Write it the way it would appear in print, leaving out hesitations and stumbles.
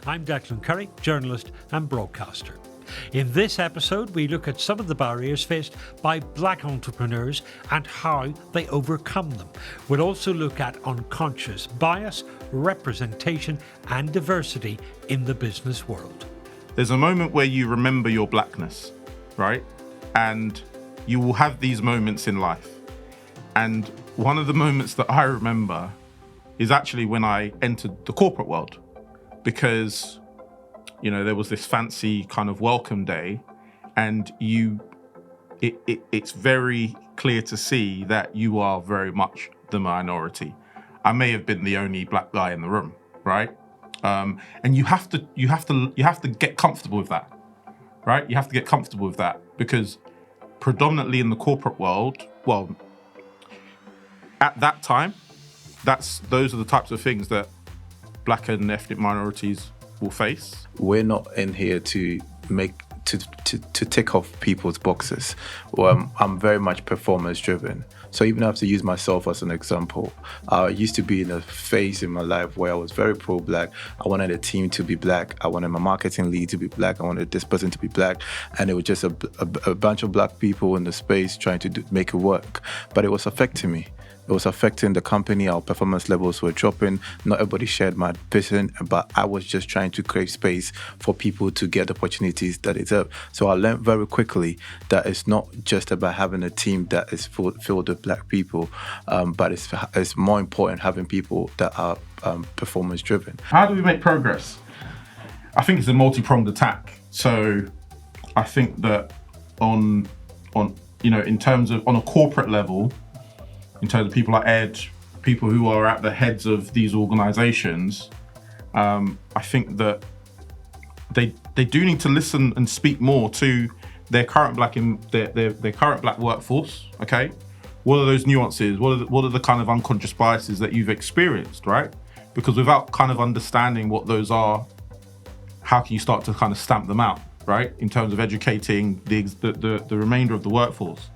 I'm Declan Curry, journalist and broadcaster. In this episode, we look at some of the barriers faced by black entrepreneurs and how they overcome them. We'll also look at unconscious bias, representation and diversity in the business world. There's a moment where you remember your blackness, right? And you will have these moments in life. And one of the moments that I remember is actually when I entered the corporate world, because there was this fancy kind of welcome day, and it's very clear to see that you are very much the minority. I may have been the only black guy in the room, right? And you have to get comfortable with that, right? You have to get comfortable with that, because predominantly in the corporate world, well, at that time, those are the types of things that black and ethnic minorities will face. We're not in here to tick off people's boxes. I'm very much performance driven. So even I have to use myself as an example. I used to be in a phase in my life where I was very pro-black. I wanted a team to be black. I wanted my marketing lead to be black. I wanted this person to be black. And it was just a bunch of black people in the space trying to make it work. But it was affecting me. It was affecting the company. Our performance levels were dropping. Not everybody shared my vision, but I was just trying to create space for people to get opportunities that they deserve. So I learned very quickly that it's not just about having a team that is filled with black people, but it's more important having people that are performance driven. How do we make progress? I think it's a multi-pronged attack. So I think that on in terms of on a corporate level, in terms of people like Ed, people who are at the heads of these organizations, I think that they do need to listen and speak more to their current their current black workforce. Okay, what are those nuances? What are the kind of unconscious biases that you've experienced, right? Because without kind of understanding what those are, how can you start to kind of stamp them out, right? In terms of educating the remainder of the workforce.